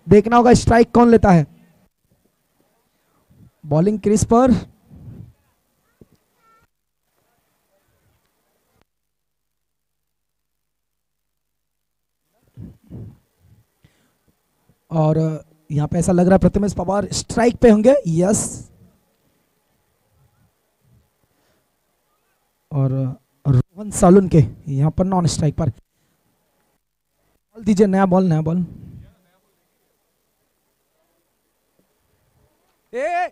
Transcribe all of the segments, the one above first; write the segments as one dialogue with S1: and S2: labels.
S1: देखना होगा स्ट्राइक कौन लेता है। बॉलिंग क्रीज पर और यहां पे ऐसा लग रहा है प्रथमेश पवार स्ट्राइक पे होंगे। यस, और रोहन सालुनके यहां पर नॉन स्ट्राइक पर। बॉल दीजिए, नया बॉल, नया बॉल। ए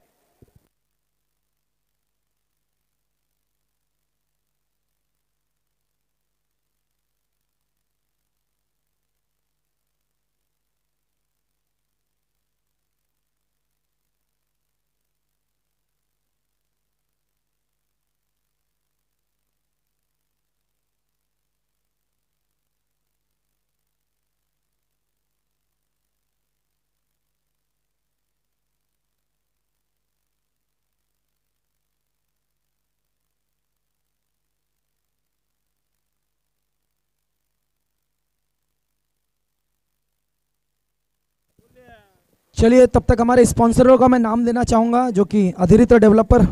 S1: चलिए, तब तक हमारे स्पॉन्सरों का मैं नाम लेना चाहूंगा, जो कि अधिरित डेवलपर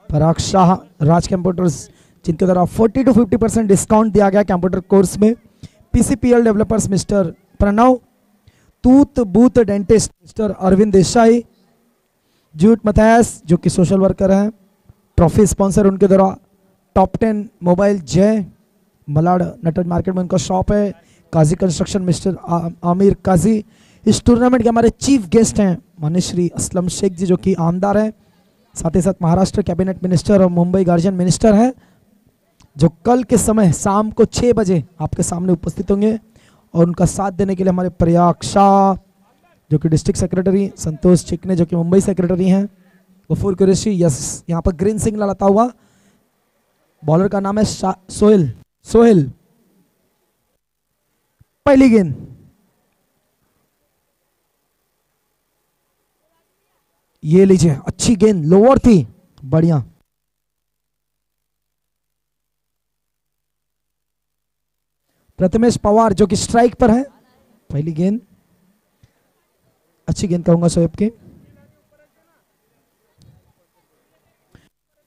S1: पराग शाह, राज कंप्यूटर्स, जिनके द्वारा 40 to 50% डिस्काउंट दिया गया कंप्यूटर कोर्स में। पीसीपीएल developers mister Pranav, tooth booth dentist mister Arvind Desai, Jude Mathias जो कि सोशल वर्कर हैं। ट्रॉफी स्पॉन्सर उनके द्वारा टॉप 10 मोबाइल जय, मलाड नटराज मार्केट में उनका शॉप है। काजी कंस्ट्रक्शन मिस्टर आमिर काजी। इस टूर्नामेंट के हमारे चीफ गेस्ट हैं माननीय श्री असलम शेख जी, जो कि आमदार हैं, साथ ही साथ महाराष्ट्र कैबिनेट मिनिस्टर और मुंबई गार्जियन मिनिस्टर हैं, जो कल के समय शाम को 6 बजे आपके सामने उपस्थित होंगे। और उनका साथ देने के लिए हमारे प्रयाग शाह जो कि डिस्ट्रिक्ट सेक्रेटरी, संतोष चिकने जो कि मुंबई सेक्रेटरी हैं, गफूर कुरैशी, यस यहाँ पर ग्रीन सिग्नल आता हुआ। बॉलर का नाम है सोहेल। सोहेल, पहली गेंद, ये लीजिए, अच्छी गेंद, लोअर थी, बढ़िया। प्रथमेश पवार जो कि स्ट्राइक पर है, पहली गेंद, अच्छी गेंद कहूंगा शोएब की।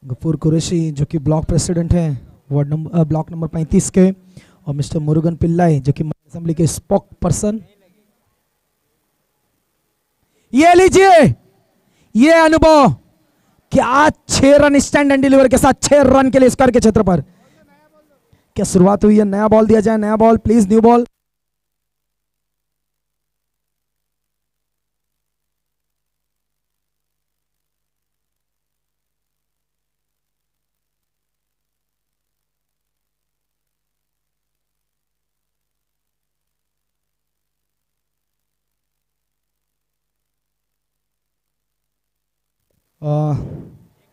S1: गफूर कुरैशी जो कि ब्लॉक प्रेसिडेंट हैं ब्लॉक नंबर 35 के, और मिस्टर मुरुगन पिल्लाई जो कि असेंबली के स्पोक पर्सन। ये लीजिए, ये अनुभव कि आज 6 रन स्टैंड एंड डिलीवर के साथ 6 रन के लिए स्क्वायर के क्षेत्र पर क्या शुरुआत हुई है। नया बॉल दिया जाए, नया बॉल प्लीज, न्यू बॉल।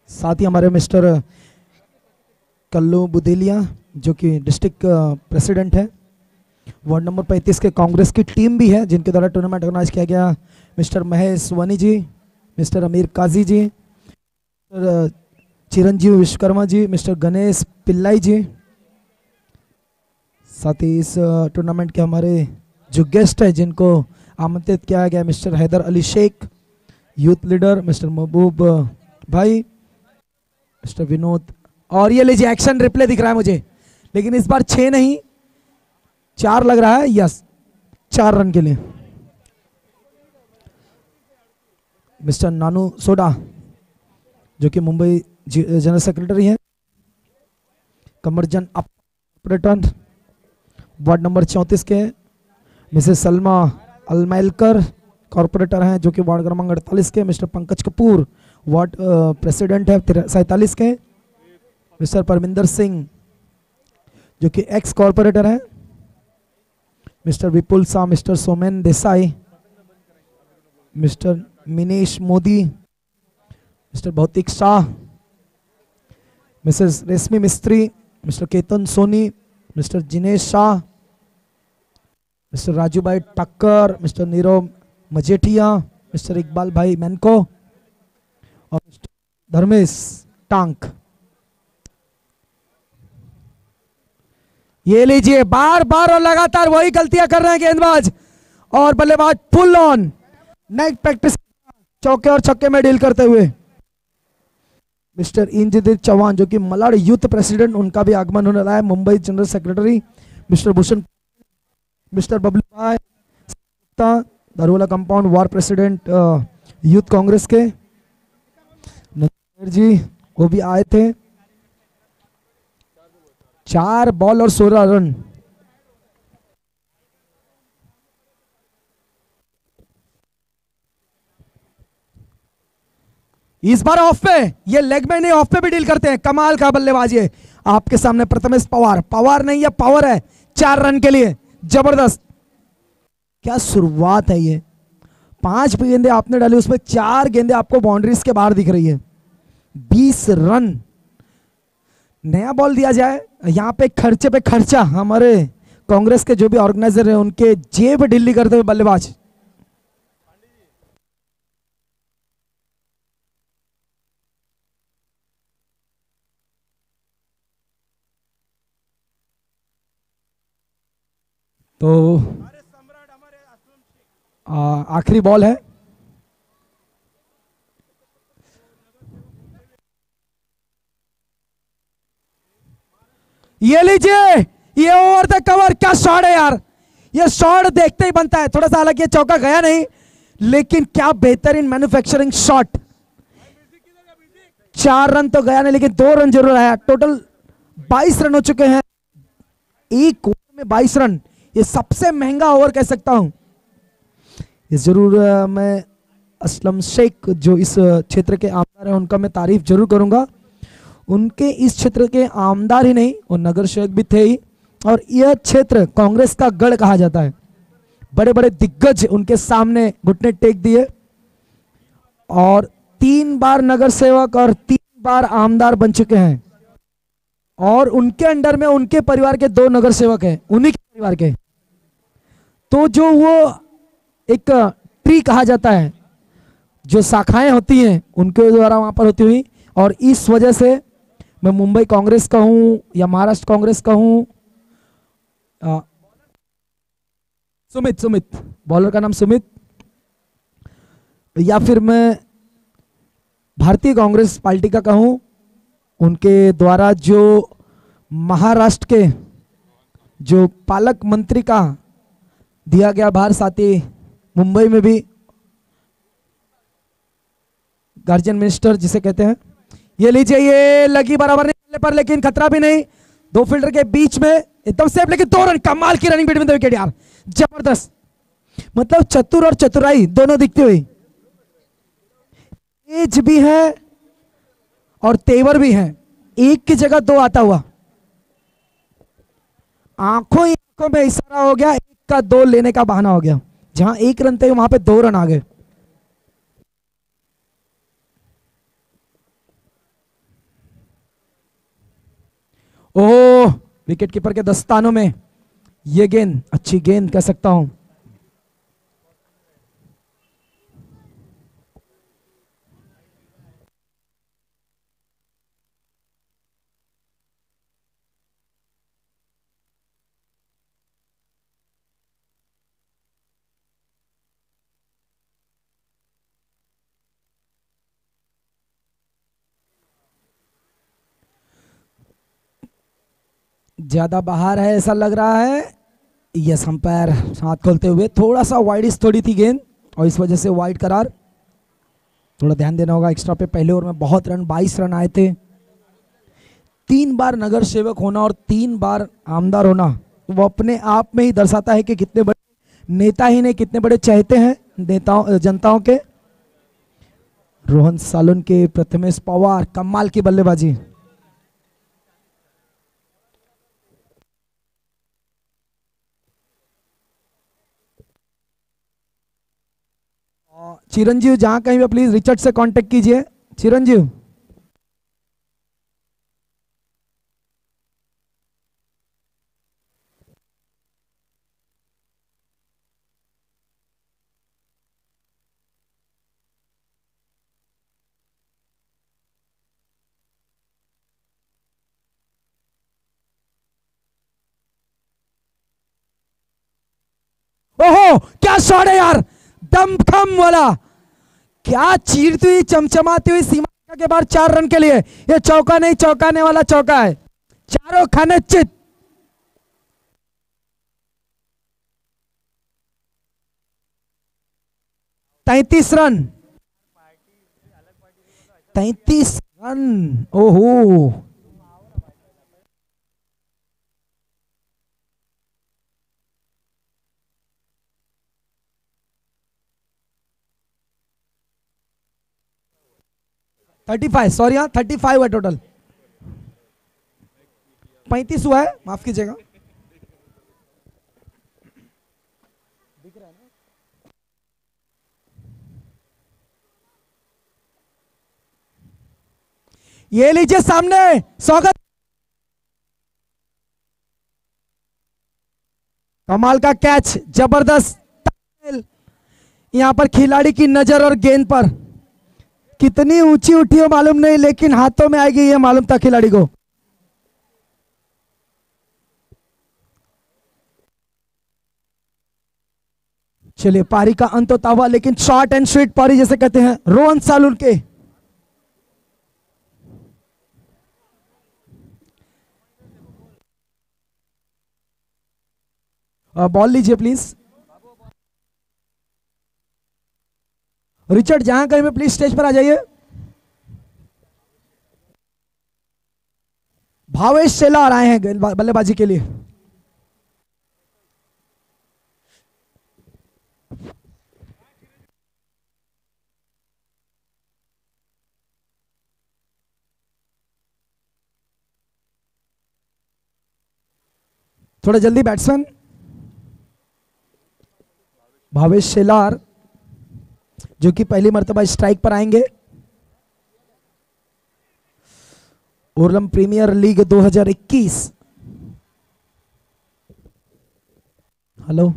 S1: साथ ही हमारे मिस्टर कल्लू बुदेलिया जो कि डिस्ट्रिक्ट प्रेसिडेंट है, वार्ड नंबर 35 के कांग्रेस की टीम भी है, जिनके द्वारा टूर्नामेंट ऑर्गेनाइज किया गया। मिस्टर महेश वनी जी, मिस्टर अमीर काजी जी, मिस्टर चिरंजीव विश्वकर्मा जी, मिस्टर गणेश पिल्लाई जी। साथ ही इस टूर्नामेंट के हमारे जो गेस्ट हैं जिनको आमंत्रित किया गया, mister Haider Ali Shaikh youth leader, mister Mehboob bhai, mister Vinod. और ये लीजिए, एक्शन रिप्ले दिख रहा है मुझे, लेकिन इस बार 6 नहीं 4 लग रहा है। यस, 4 रन के लिए। मिस्टर नानू सोडा जो कि मुंबई जनरल सेक्रेटरी हैं। कमरजन ऑपरेटर वार्ड नंबर 34 के। मिसेस सलमा अलमैलकर कॉर्पोरेटर हैं जो कि वार्ड क्रमांक 48 के। Mister Pankaj Kapoor ward president है 47 के। मिस्टर परमिंदर सिंह जो कि एक्स कॉर्पोरेटर हैं। Mister Vipul Shah, mister Somen Desai, mister Minesh Modi, mister Bhautik Shah, missus Reshmi Mistry, mister Ketan Soni, mister Jinesh Shah, mister Raju bhai Takkar, mister Nirav Majethia, mister Iqbal bhai Mainko और मिस्टर धर्मेश टांक। ये लीजिए, बार बार और लगातार वही गलतियां कर रहे हैं गेंदबाज और बल्लेबाज। फुल ऑन नेक्स्ट प्रैक्टिस चौके और छक्के में डील करते हुए मिस्टर इंद्रजीत चौहान जो कि मलाड यूथ प्रेसिडेंट, उनका भी आगमन होने वाला है। Mumbai general secretary mister Bhushan, mister Bablu भाई दरोला कंपाउंड वार प्रेसिडेंट यूथ कांग्रेस के जी वो भी आए थे। 4 बॉल और 16 रन। इस बार ऑफ पे, ये लेग में नहीं ऑफ पे भी डील करते हैं। कमाल का बल्लेबाजी है। आपके सामने प्रथमेश पवार, पवार नहीं है पावर है, 4 रन के लिए जबरदस्त। क्या शुरुआत है ये। 5 गेंदे आपने डाली, उसमें 4 गेंदे आपको बाउंड्रीज के बाहर दिख रही है। 20 रन। नया बॉल दिया जाए यहां पे, खर्चे पे खर्चा। हमारे कांग्रेस के जो भी ऑर्गेनाइजर हैं उनके जेब ढीली करते हुए बल्लेबाज। तो आखिरी बॉल है। ये लीजिए, ये ओवर द कवर। क्या शॉट है यार, ये शॉट देखते ही बनता है। थोड़ा सा हालांकि ये चौका गया नहीं, लेकिन क्या बेहतरीन मैन्युफैक्चरिंग शॉट। 4 रन तो गया नहीं, लेकिन 2 रन जरूर आया। टोटल 22 रन हो चुके हैं। एक ओवर में 22 रन, ये सबसे महंगा ओवर कह सकता हूं। ये जरूर मैं असलम शेख जो इस क्षेत्र के आमदार हैं उनका मैं तारीफ जरूर करूंगा। उनके इस क्षेत्र के आमदार ही नहीं, और नगर सेवक भी थे ही। और यह क्षेत्र कांग्रेस का गढ़ कहा जाता है। बड़े बड़े दिग्गज उनके सामने घुटने टेक दिए, और 3 बार नगर सेवक और 3 बार आमदार बन चुके हैं। और उनके अंडर में उनके परिवार के 2 नगर सेवक हैं, उन्हीं के परिवार के। तो जो वो एक ट्री कहा जाता है, जो शाखाएं होती हैं उनके द्वारा वहां पर होती हुई। और इस वजह से मैं मुंबई कांग्रेस का हूं या महाराष्ट्र कांग्रेस का हूं। सुमित बॉलर का नाम सुमित, या फिर मैं भारतीय कांग्रेस पार्टी का कहूं, उनके द्वारा जो महाराष्ट्र के जो पालक मंत्री का दिया गया भार, साथ ही मुंबई में भी गार्जियन मिनिस्टर जिसे कहते हैं। ये लीजिए, ये लगी बराबर नहीं पर, लेकिन खतरा भी नहीं। 2 फील्डर के बीच में एकदम सेफ, लेकिन 2 रन। कमाल की रनिंग बिटवीन द विकेट यार, जबरदस्त। मतलब चतुर और चतुराई दोनों दिखती हुई। तेज भी है और तेवर भी है, एक की जगह 2 आता हुआ। आंखों ही आंखों में इशारा हो गया, 1 का 2 लेने का बहाना हो गया। जहां 1 रन थे वहां पे 2 रन आ गए। ओह, विकेट कीपर के दस्तानों में ये गेंद, अच्छी गेंद कह सकता हूं। ज्यादा बाहर है ऐसा लग रहा है। यस, अंपायर हाथ खोलते हुए, थोड़ा सा वाइडिश थोड़ी थी गेंद और इस वजह से वाइड करार। थोड़ा ध्यान देना होगा एक्स्ट्रा पे। पहले ओवर में बहुत रन, 22 रन आए थे। 3 बार नगर सेवक होना और 3 बार आमदार होना, वो अपने आप में ही दर्शाता है कि कितने बड़े नेता ही नहीं, कितने बड़े चहेते हैं नेताओं जनताओं के। रोहन सालुन के प्रथमेश पवार, कमाल की बल्लेबाजी। चिरंजीव जहां कहीं भी प्लीज रिचर्ड से कांटेक्ट कीजिए। चिरंजीव, ओहो क्या शॉट है यार, दमखम वाला, क्या चीरती हुई चमचमाती हुई सीमा के बाहर 4 रन के लिए। ये चौका नहीं, चौंकाने वाला चौका है। चारों खाने चित। 33 रन, 33 रन। ओहो, थर्टी फाइव, सॉरी हाँ 35 है टोटल। 35 हुआ है, माफ कीजिएगा। ये लीजिए सामने, स्वागत। कमाल का कैच, जबरदस्त। यहां पर खिलाड़ी की नजर और गेंद पर कितनी ऊंची उठी हो मालूम नहीं, लेकिन हाथों में आएगी ये मालूम था खिलाड़ी को। चलिए, पारी का अंत होता हुआ, लेकिन शॉर्ट एंड स्वीट पारी जैसे कहते हैं रोहन सालुल के। बॉल लीजिए प्लीज। रिचर्ड जहां कहीं में प्लीज स्टेज पर आ जाइए। भावेश शेलार आए हैं बल्लेबाजी के लिए। थोड़ा जल्दी बैट्समैन भावेश शेलार, जो कि पहली मर्तबा स्ट्राइक पर आएंगे। ओरलम प्रीमियर लीग 2021। हेलो,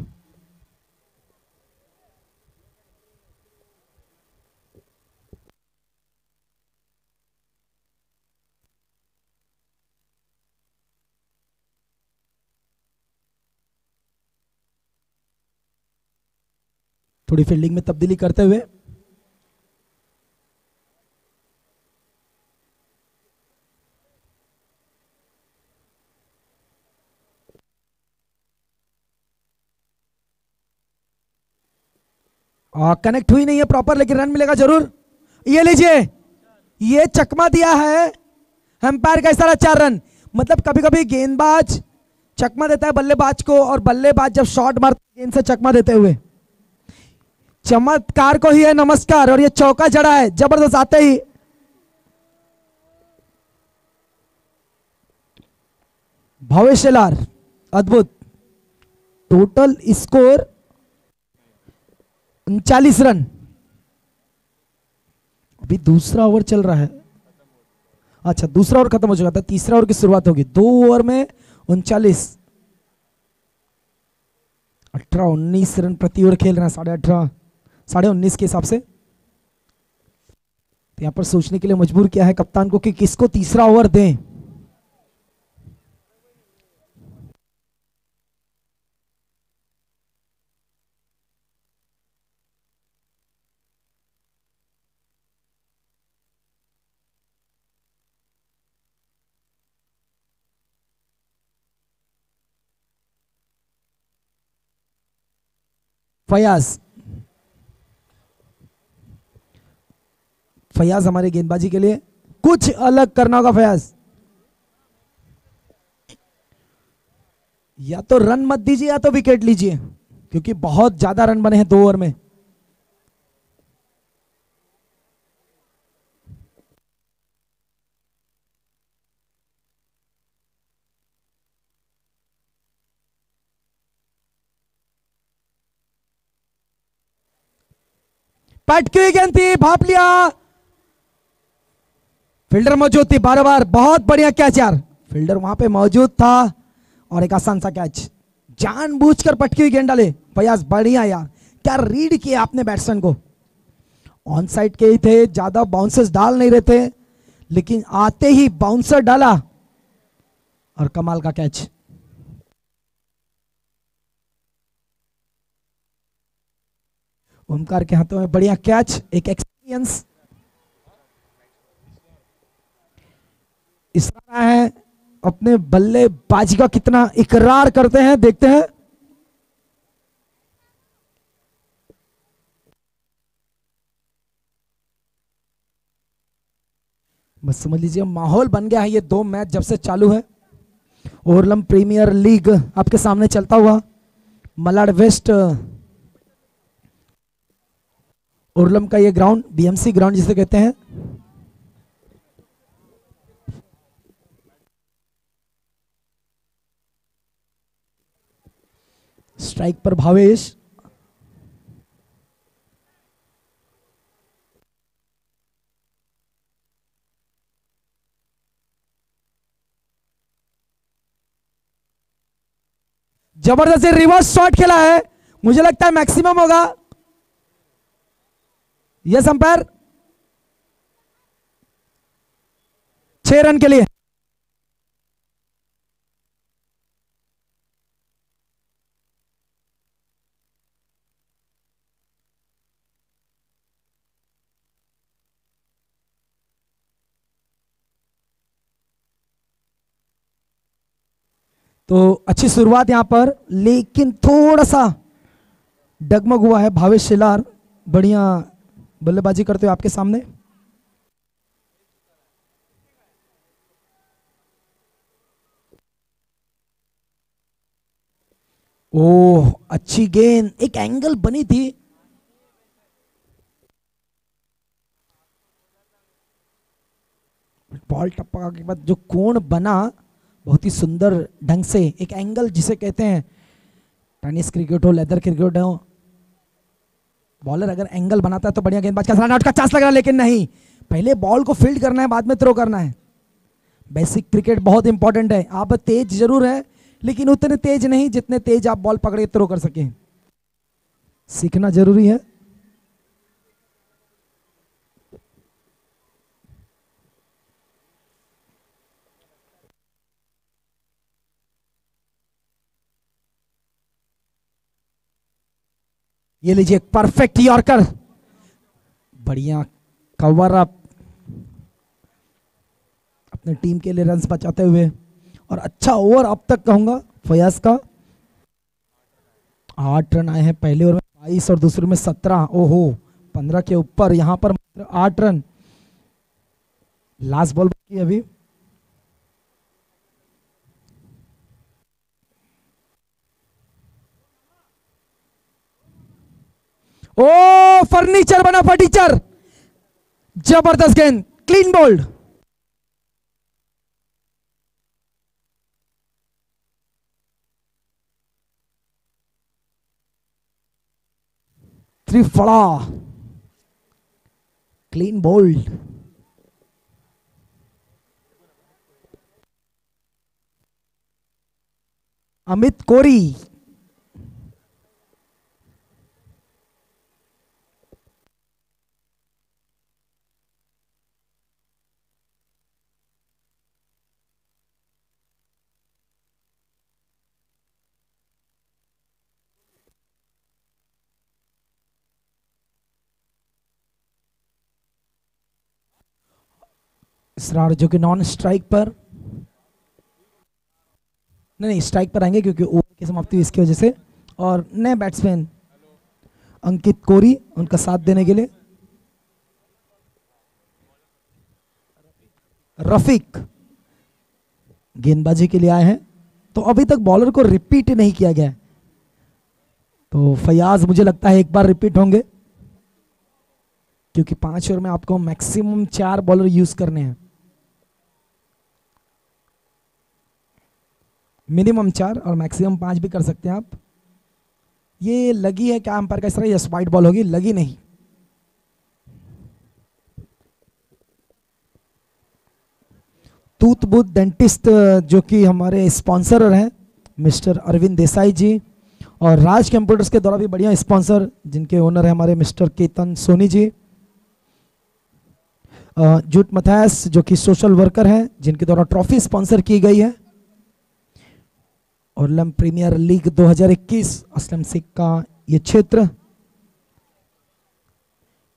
S1: थोड़ी फील्डिंग में तब्दीली करते हुए कनेक्ट हुई नहीं है प्रॉपर, लेकिन रन मिलेगा जरूर। ये लीजिए, ये चकमा दिया है अंपायर का इशारा, 4 रन। मतलब कभी कभी गेंदबाज चकमा देता है बल्लेबाज को, और बल्लेबाज जब शॉट मारता है गेंद से चकमा देते हुए। चमत्कार को ही है नमस्कार। और ये चौका जड़ा है जबरदस्त आते ही। भावेश शेलार, अद्भुत। Total score 39 run. अभी दूसरा ओवर चल रहा है। अच्छा, दूसरा ओवर खत्म हो चुका था, तीसरा ओवर की शुरुआत होगी। 2 ओवर में 39, 18-19 रन प्रति ओवर खेल रहे हैं। 18.5, 19.5 के हिसाब से। तो यहां पर सोचने के लिए मजबूर किया है कप्तान को कि किसको तीसरा ओवर दें। फयाज, फयाज हमारे गेंदबाजी के लिए कुछ अलग करना होगा। फयाज, या तो रन मत दीजिए या तो विकेट लीजिए, क्योंकि बहुत ज्यादा रन बने हैं 2 ओवर में। पटकी हुई गेंद थी, भाप लिया। फील्डर मौजूद थी, बार बार बहुत बढ़िया कैच यार। फील्डर वहां पे मौजूद था और एक आसान सा कैच। जानबूझकर पटकी हुई गेंद डाले फयाज, बढ़िया यार। क्या रीड किया आपने बैट्समैन को। ऑन साइड के ही थे, ज्यादा बाउंसर्स डाल नहीं रहे थे, लेकिन आते ही बाउंसर डाला और कमाल का कैच। ओमकार के हाथों में बढ़िया कैच, एक एक्सपीरियंस। इशारा है, अपने बल्लेबाजी का कितना इकरार करते हैं, देखते हैं। बस समझ लीजिए माहौल बन गया है ये 2 मैच जब से चालू है। ओरलम प्रीमियर लीग आपके सामने चलता हुआ। मलाड वेस्ट ओरलम का ये ग्राउंड, बीएमसी ग्राउंड जिसे कहते हैं। स्ट्राइक पर भावेश, जबरदस्त रिवर्स शॉट खेला है, मुझे लगता है मैक्सिमम होगा। यस अंपायर, 6 रन के लिए। तो अच्छी शुरुआत यहां पर, लेकिन थोड़ा सा डगमग हुआ है। भावेश शिलार बढ़िया बल्लेबाजी करते हुए आपके सामने। ओह अच्छी गेंद, एक एंगल बनी थी। बॉल टपका के बाद जो कोण बना, बहुत ही सुंदर ढंग से एक एंगल जिसे कहते हैं, टेनिस क्रिकेट हो, लेदर क्रिकेट हो, बॉलर अगर एंगल बनाता है तो बढ़िया गेंदबाज का रन आउट का चांस लग रहा है, लेकिन नहीं, पहले बॉल को फील्ड करना है, बाद में थ्रो करना है। बेसिक क्रिकेट बहुत इंपॉर्टेंट है। आप तेज जरूर है, लेकिन उतने तेज नहीं जितने तेज आप बॉल पकड़े थ्रो कर सके, सीखना जरूरी है। ये लीजिए परफेक्ट यॉर्कर, बढ़िया कवर अप, अपने टीम के लिए रन्स बचाते हुए, और अच्छा ओवर अब तक कहूंगा फयाज का। 8 रन आए हैं पहले ओवर में, 22 और दूसरे में 17। ओहो 15 के ऊपर, यहां पर मात्र 8 रन। लास्ट बॉल बाकी अभी। ओ फर्नीचर बना फर्नीचर, जबरदस्त गेंद, क्लीन बोल्ड। त्रिफड़ा, क्लीन बोल्ड। अमित कोरी, इसरार जो कि नॉन स्ट्राइक पर, नहीं स्ट्राइक पर आएंगे क्योंकि ओवर की समाप्ति हुई इसकी वजह से। और नए बैट्समैन अंकित कोरी उनका साथ देने के लिए। रफीक गेंदबाजी के लिए आए हैं, तो अभी तक बॉलर को रिपीट नहीं किया गया है, तो फयाज मुझे लगता है एक बार रिपीट होंगे, क्योंकि 5 ओवर में आपको मैक्सिमम 4 बॉलर यूज करने हैं, मिनिमम 4 और मैक्सिमम 5 भी कर सकते हैं आप। ये लगी है क्या अंपायर का इस तरह? यस, वाइड बॉल होगी, लगी नहीं। तूत बुत डेंटिस्ट जो कि हमारे स्पॉन्सर हैं मिस्टर अरविंद देसाई जी, और राज कंप्यूटर्स के द्वारा भी बढ़िया स्पॉन्सर जिनके ओनर है हमारे मिस्टर केतन सोनी जी। जूट मथायस जो कि सोशल वर्कर हैं जिनके द्वारा ट्रॉफी स्पॉन्सर की गई है। ओरलम प्रीमियर लीग 2021 असलम सिख का ये क्षेत्र।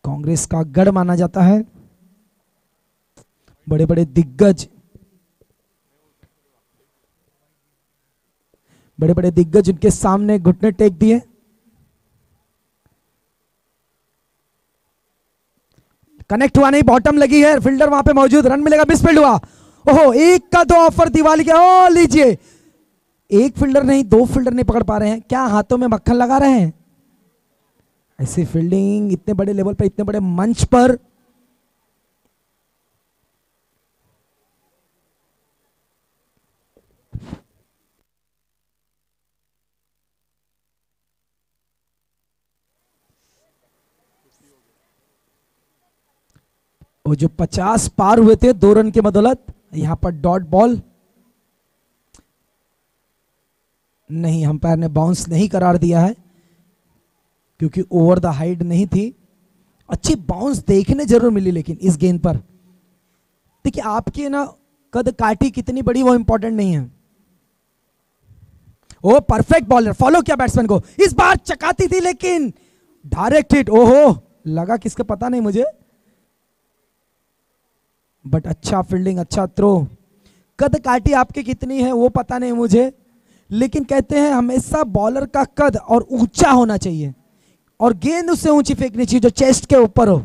S1: कांग्रेस का गढ़ माना जाता है। बड़े बड़े दिग्गज, बड़े बड़े दिग्गज उनके सामने घुटने टेक दिए। कनेक्ट हुआ नहीं, बॉटम लगी है, फील्डर वहां पे मौजूद, रन मिलेगा, मिसफील्ड हुआ। ओहो, एक का दो ऑफर दिवाली का। ओ लीजिए, एक फील्डर नहीं, दो फील्डर नहीं पकड़ पा रहे हैं। क्या हाथों में मक्खन लगा रहे हैं? ऐसी फील्डिंग इतने बड़े लेवल पर, इतने बड़े मंच पर। वो जो 50 पार हुए थे 2 रन की बदौलत, यहां पर डॉट बॉल नहीं, अंपायर ने बाउंस नहीं करार दिया है क्योंकि ओवर द हाइट नहीं थी। अच्छी बाउंस देखने जरूर मिली, लेकिन इस गेंद पर देखिए, आपकी ना कद काठी कितनी बड़ी वो इंपॉर्टेंट नहीं है। ओ परफेक्ट बॉलर, फॉलो किया बैट्समैन को, इस बार चकाती थी लेकिन डायरेक्ट हिट। ओहो, लगा किसका पता नहीं मुझे, बट अच्छा फील्डिंग, अच्छा थ्रो। कद काठी आपकी कितनी है वो पता नहीं मुझे, लेकिन कहते हैं हमेशा बॉलर का कद और ऊंचा होना चाहिए और गेंद उससे ऊंची फेंकनी चाहिए जो चेस्ट के ऊपर हो,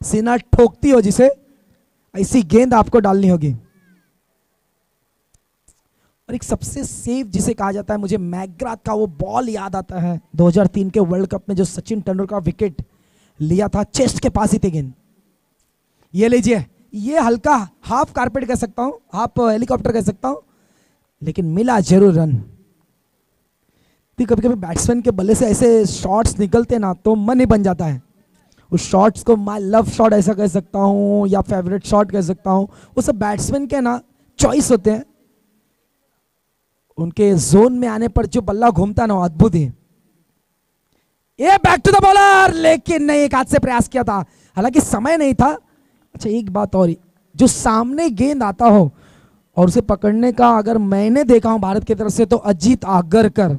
S1: सीना ठोकती हो जिसे, ऐसी गेंद आपको डालनी होगी। और एक सबसे सेफ जिसे कहा जाता है, मुझे मैकग्राथ का वो बॉल याद आता है 2003 के वर्ल्ड कप में जो सचिन तेंदुलकर का विकेट लिया था, चेस्ट के पास ही थी गेंद। ये लीजिए, ये हल्का हाफ कारपेट कह सकता हूं, हाफ हेलीकॉप्टर कह सकता हूं, लेकिन मिला जरूर रन। तो कभी कभी बैट्समैन के बल्ले से ऐसे शॉट्स निकलते ना तो मन ही बन जाता है। उस शॉट्स को माय लव शॉट ऐसा कह सकता हूं या फेवरेट शॉट कह सकता हूं, वो सब बैट्समैन के ना चॉइस होते हैं। उनके जोन में आने पर जो बल्ला घूमता ना, अद्भुत ही। ये बैक टू द बॉलर, लेकिन नहीं, एक हाथ से प्रयास किया था, हालांकि समय नहीं था। अच्छा एक बात और, जो सामने गेंद आता हो और उसे पकड़ने का अगर मैंने देखा हूं भारत की तरफ से, तो अजीत आगरकर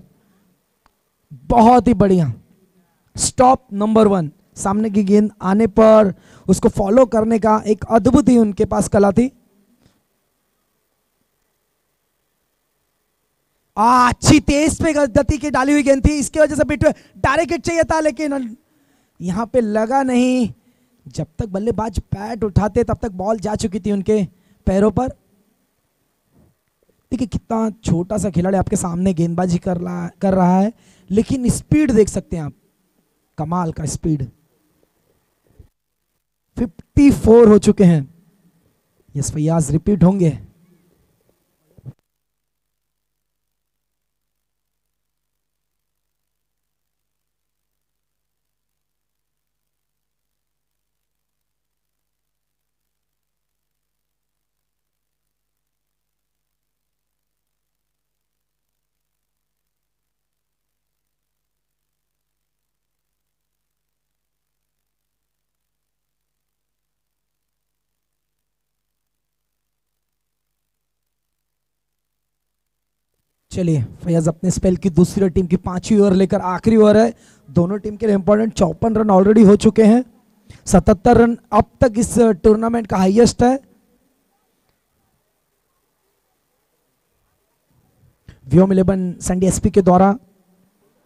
S1: बहुत ही बढ़िया स्टॉप नंबर 1, सामने की गेंद आने पर उसको फॉलो करने का एक अद्भुत ही उनके पास कला थी। अच्छी तेज पे गति की डाली हुई गेंद थी, इसकी वजह से बिट डायरेक्ट हिट चाहिए था, लेकिन यहां पे लगा नहीं। जब तक बल्लेबाज बैट उठाते तब तक बॉल जा चुकी थी उनके पैरों पर। देखिए कितना छोटा सा खिलाड़ी आपके सामने गेंदबाजी कर रहा है, लेकिन स्पीड देख सकते हैं आप, कमाल का स्पीड। 54 हो चुके हैं। यस फैयाज रिपीट होंगे। चलिए फैयाज अपने स्पेल की दूसरी टीम की 5वीं ओवर लेकर, आखिरी ओवर है दोनों टीम के लिए इंपॉर्टेंट। 54 रन ऑलरेडी हो चुके हैं, 77 रन अब तक इस टूर्नामेंट का हाईएस्ट है। व्योम 11 संडे एसपी के द्वारा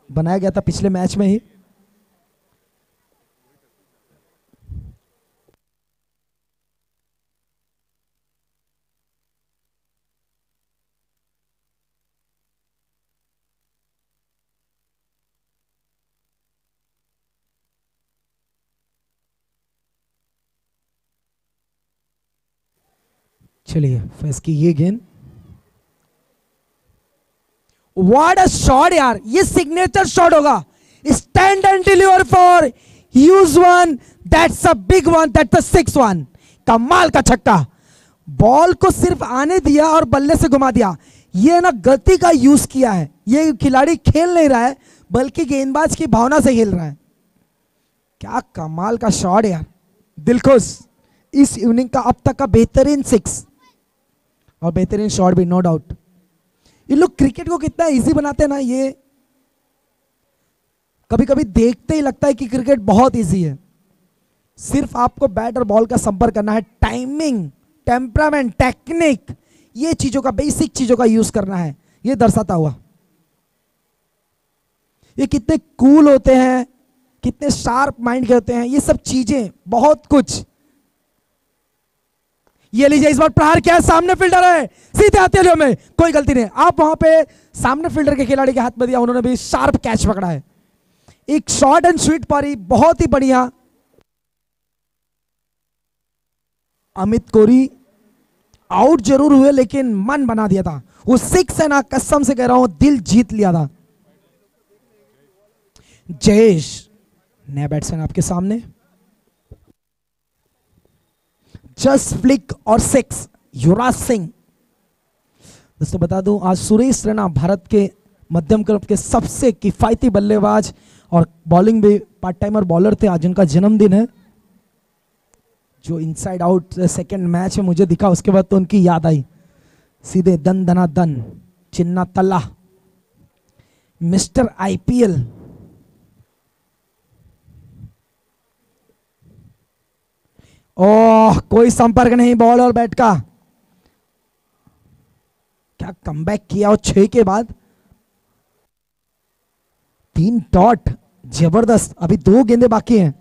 S1: बनाया गया था पिछले मैच में ही। चलिए फैज की ये गेंद, व्हाट अ शॉट यार, ये सिग्नेचर शॉट होगा। Stand and deliver for huge one, that's a big one, that's the 6th one. कमाल का छक्का, बॉल को सिर्फ आने दिया और बल्ले से घुमा दिया। ये ना गति का यूज किया है, ये खिलाड़ी खेल नहीं रहा है बल्कि गेंदबाज की भावना से खेल रहा है। क्या कमाल का शॉट यार, दिलखुश। इस इवनिंग का अब तक का बेहतरीन 6 और बेहतरीन शॉट भी, नो डाउट। ये लोग क्रिकेट को कितना इजी बनाते हैं ना, ये कभी कभी देखते ही लगता है कि क्रिकेट बहुत इजी है। सिर्फ आपको बैट और बॉल का संपर्क करना है। टाइमिंग, टेम्परामेंट, टेक्निक, ये चीजों का, बेसिक चीजों का यूज करना है। ये दर्शाता हुआ ये कितने कूल होते हैं, कितने शार्प माइंड के होते हैं, ये सब चीजें, बहुत कुछ। ये लीजिए, इस बार प्रहार किया है, सामने फील्डर है, सीधे हथेलियों में, कोई गलती नहीं। आप वहां पे सामने फील्डर के खिलाड़ी के हाथ में दिया, उन्होंने भी शार्प कैच पकड़ा है। एक शॉर्ट एंड स्वीट पारी, बहुत ही बढ़िया। अमित कोहली आउट जरूर हुए लेकिन मन बना दिया था। वो सिक्स है ना, कसम से कह रहा हूं, दिल जीत लिया था। जयेश नया बैट्समैन आपके सामने। जस्ट फ्लिक और सिक्स, युवराज सिंह। दोस्तों बता दूं, आज सुरेश रैना भारत के मध्यम क्रम के सबसे किफायती बल्लेबाज और बॉलिंग भी पार्ट टाइमर बॉलर थे। आज उनका जन्मदिन है। जो इनसाइड आउट सेकंड मैच में मुझे दिखा, उसके बाद तो उनकी याद आई। सीधे दन दना दन, चिन्ना तल्ला, मिस्टर आईपीएल। ओह, कोई संपर्क नहीं बॉल और बैट का। क्या कमबैक किया, और 6 के बाद 3 डॉट, जबरदस्त। अभी 2 गेंदे बाकी हैं।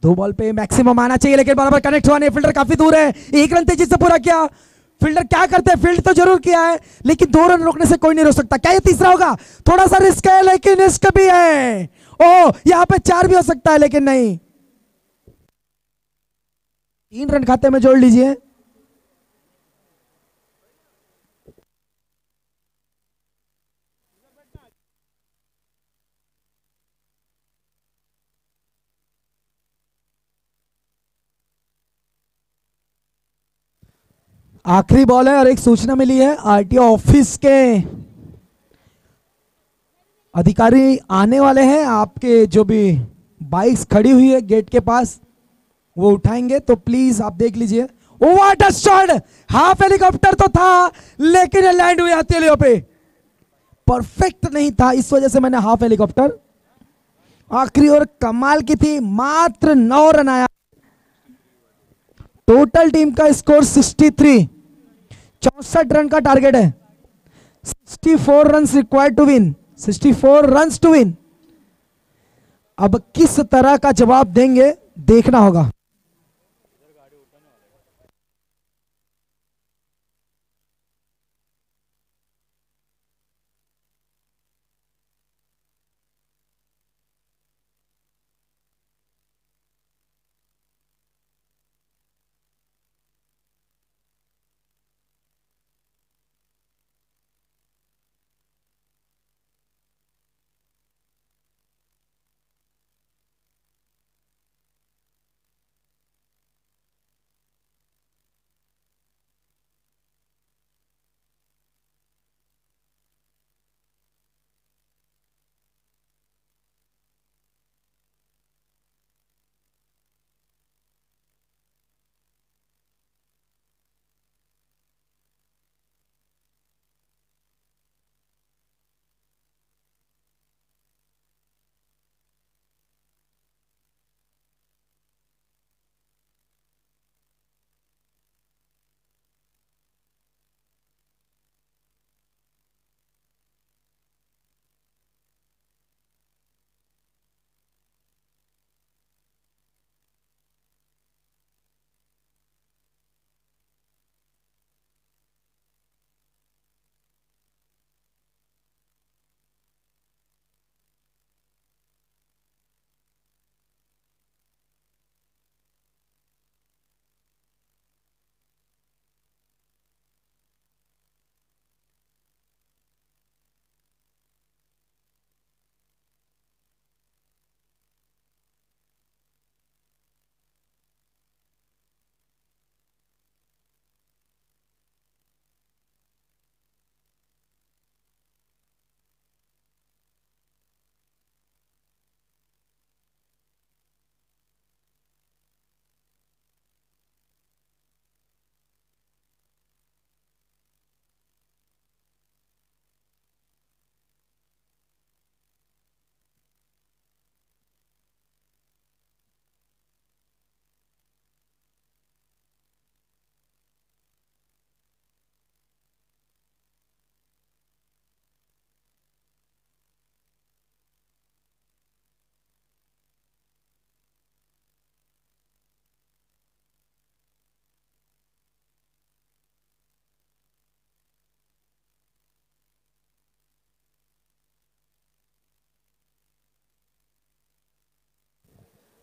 S1: 2 बॉल पे मैक्सिमम आना चाहिए, लेकिन बराबर कनेक्ट हुआ नहीं। फील्डर काफी दूर है, 1 रन तेजी से पूरा किया। फील्डर क्या करते हैं, फील्ड तो जरूर किया है, लेकिन 2 रन रोकने से कोई नहीं रोक सकता। क्या ये तीसरा होगा? थोड़ा सा रिस्क है, लेकिन रिस्क भी है। ओ, यहां पे 4 भी हो सकता है, लेकिन नहीं। 3 रन खाते में जोड़ लीजिए। आखिरी बॉल है और एक सूचना मिली है, आरटीओ ऑफिस के अधिकारी आने वाले हैं। आपके जो भी बाइक्स खड़ी हुई है गेट के पास, वो उठाएंगे, तो प्लीज आप देख लीजिए। What a shot! Half helicopter तो था, लेकिन लैंड हुई हथेलियों पे। परफेक्ट नहीं था, इस वजह से मैंने हाफ हेलीकॉप्टर। आखिरी ओवर कमाल की थी, मात्र 9 रन आया। टोटल टीम का स्कोर 63, 64 रन का टारगेट है। 64 run required to win, 64 run to win. अब किस तरह का जवाब देंगे, देखना होगा।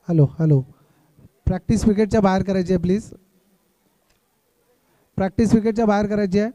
S2: हॅलो हॅलो, प्रॅक्टिस विकेटच्या बाहेर करायची आहे प्लीज, प्रॅक्टिस विकेटच्या बाहेर करायची आहे.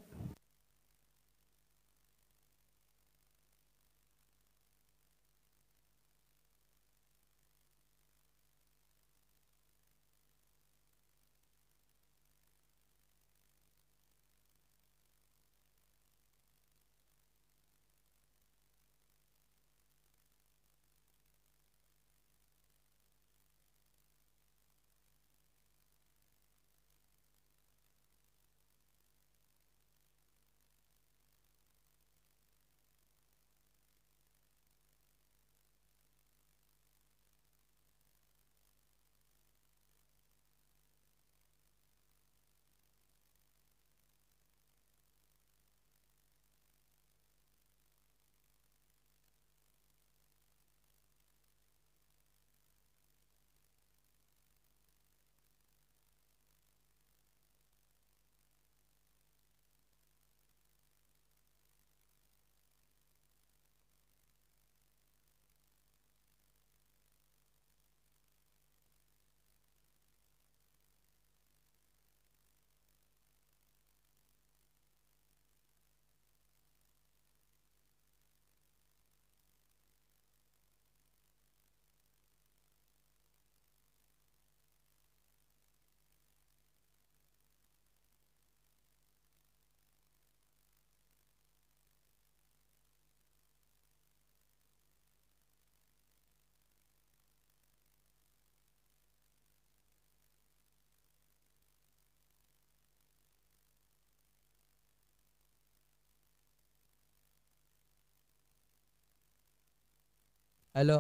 S3: हेलो,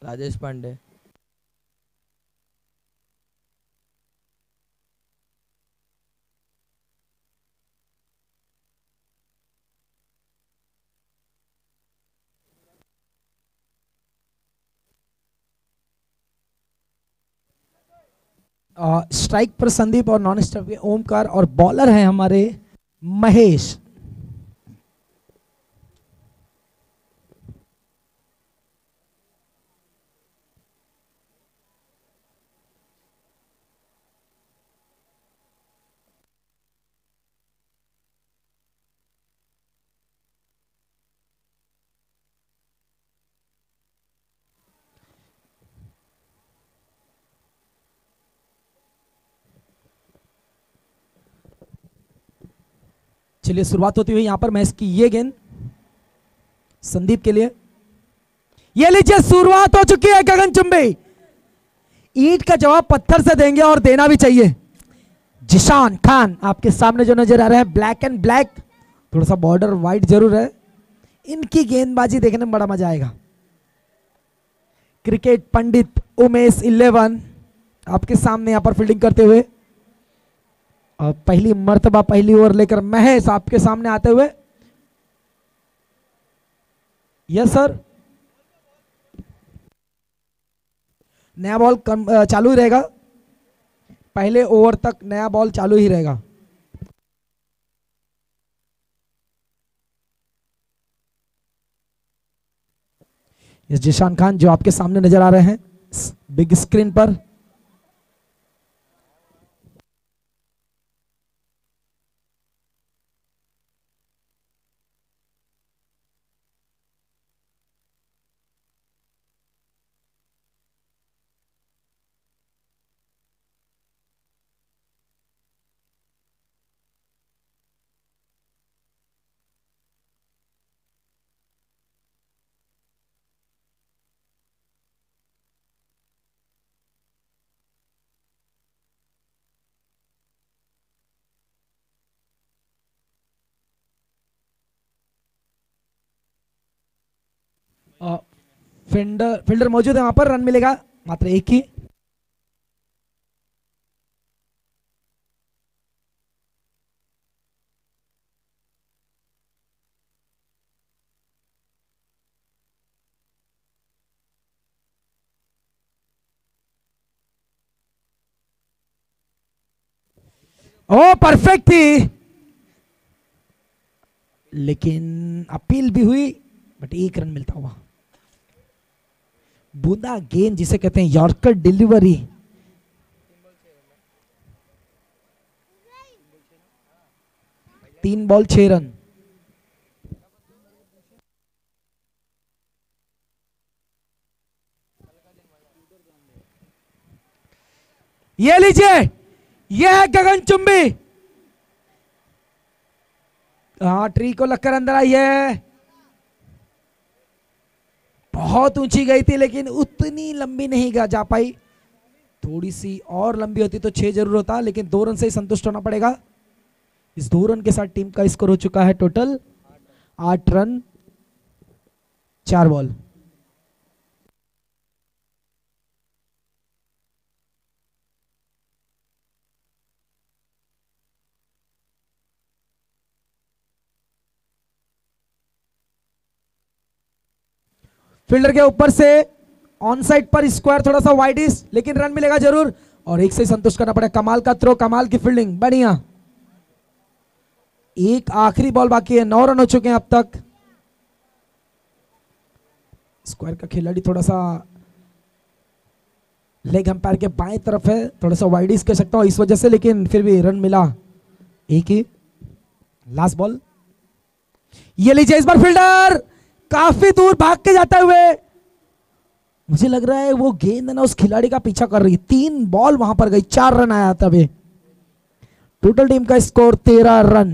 S3: राजेश पांडे.
S1: स्ट्राइक पर संदीप और नॉन स्ट्राइक पे ओमकार और बॉलर हैं हमारे महेश. चलिए शुरुआत होती हुई यहां पर मैच की ये गेंद संदीप के लिए. ये लीजिए शुरुआत हो चुकी है गगनचुंबी. ईंट का जवाब पत्थर से देंगे और देना भी चाहिए. जिशान खान आपके सामने जो नजर आ रहा है, ब्लैक एंड ब्लैक, थोड़ा सा बॉर्डर व्हाइट जरूर है. इनकी गेंदबाजी देखने में बड़ा मजा आएगा. क्रिकेट पंडित उमेश 11 आपके सामने यहां पर फील्डिंग करते हुए. और पहली मर्तबा पहली ओवर लेकर महेश आपके सामने आते हुए. यस सर, नया बॉल चालू ही रहेगा. पहले ओवर तक नया बॉल चालू ही रहेगा. यस, जिशान खान जो आपके सामने नजर आ रहे हैं बिग स्क्रीन पर. फील्डर मौजूद है वहां पर. रन मिलेगा मात्र एक ही. ओ परफेक्ट थी, लेकिन अपील भी हुई बट एक रन मिलता हुआ. बूंदा गेंद जिसे कहते हैं, यॉर्कर डिलीवरी। तीन बॉल 6 रन। ये लीजिए, ये है गगनचुंबी। हाँ, ट्री को लगकर अंदर आई है। बहुत ऊंची गई थी लेकिन उतनी लंबी नहीं जा पाई। थोड़ी सी और लंबी होती तो 6 जरूर होता, लेकिन 2 रन से ही संतुष्ट होना पड़ेगा। इस 2 रन के साथ टीम का स्कोर हो चुका है टोटल 8 रन 4 बॉल। फील्डर के ऊपर से ऑन साइड पर स्क्वायर, थोड़ा सा वाइडिश, लेकिन रन मिलेगा जरूर। और एक से संतुष्ट करना पड़ेगा। कमाल का थ्रो, कमाल की फील्डिंग, बढ़िया। एक आखिरी बॉल बाकी है, 9 रन हो चुके हैं अब तक। स्क्वायर का खिलाड़ी थोड़ा सा लेग अंपायर के बाएं तरफ है, थोड़ा सा वाइडिश कह सकता हूं इस वजह से, लेकिन फिर भी रन मिला एक ही। लास्ट बॉल, ये लीजिए। इस बार फील्डर काफी दूर भाग के जाते हुए, मुझे लग रहा है वो गेंद ना उस खिलाड़ी का पीछा कर रही। 3 बॉल वहां पर गई, 4 रन आया तभी। टोटल टीम का स्कोर 13 रन।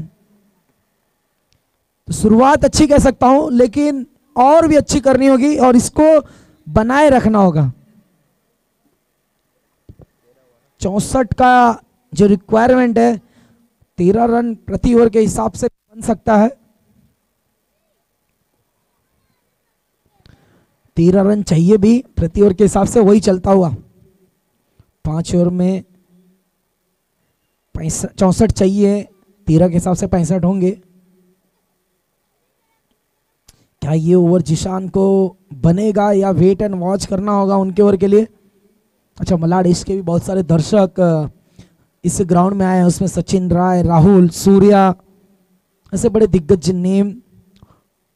S1: तो शुरुआत अच्छी कह सकता हूं, लेकिन और भी अच्छी करनी होगी और इसको बनाए रखना होगा। 64 का जो रिक्वायरमेंट है, 13 रन प्रति ओवर के हिसाब से बन सकता है। 13 रन चाहिए भी प्रति ओवर के हिसाब से, वही चलता हुआ। 5 ओवर में 64 चाहिए, 13 के हिसाब से 65 होंगे। क्या ये ओवर जिशान को बनेगा या वेट एंड वॉच करना होगा उनके ओवर के लिए? अच्छा, मलाड ईस्ट के भी बहुत सारे दर्शक इस ग्राउंड में आए हैं, उसमें सचिन राय, राहुल, सूर्या, ऐसे बड़े दिग्गज नेम।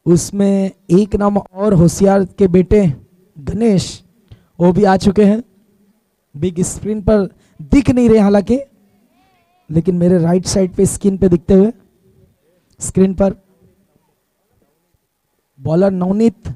S1: उसमें एक नाम और, होशियार के बेटे गणेश, वो भी आ चुके हैं। बिग स्क्रीन पर दिख नहीं रहे हालांकि, लेकिन मेरे राइट साइड पे स्क्रीन पे दिखते हुए स्क्रीन पर। बॉलर नवनीत,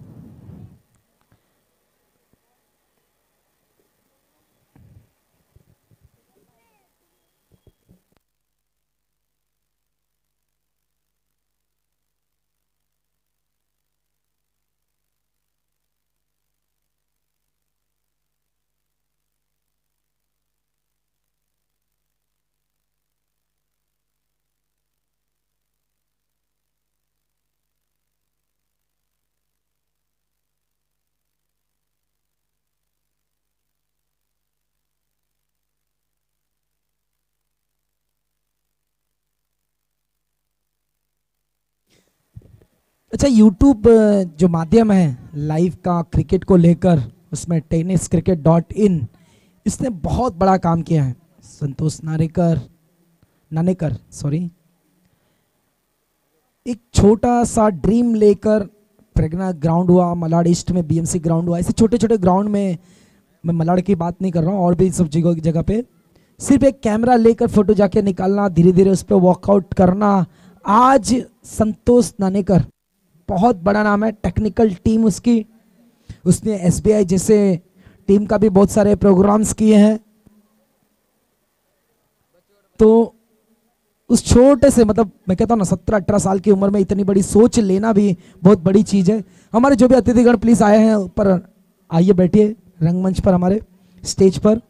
S1: अच्छा, यूट्यूब जो माध्यम है लाइव का क्रिकेट को लेकर, उसमें टेनिस क्रिकेट .in, इसने बहुत बड़ा काम किया है। संतोष नानेकर एक छोटा सा ड्रीम लेकर प्रज्ञा ग्राउंड हुआ, मलाड ईस्ट में BMC ग्राउंड हुआ। ऐसे छोटे छोटे ग्राउंड में, मैं मलाड की बात नहीं कर रहा हूँ, और भी सब जगह पे सिर्फ एक कैमरा लेकर फोटो जाके निकालना, धीरे धीरे उस पर वर्कआउट करना। आज संतोष नानेकर बहुत बड़ा नाम है, टेक्निकल टीम उसकी, उसने SBI जैसे टीम का भी बहुत सारे प्रोग्राम्स किए हैं। तो उस छोटे से, मतलब मैं कहता हूँ ना, 17-18 साल की उम्र में इतनी बड़ी सोच लेना भी बहुत बड़ी चीज़ है। हमारे जो भी अतिथिगण प्लीज आए हैं ऊपर आइए, बैठिए रंगमंच पर, हमारे स्टेज पर।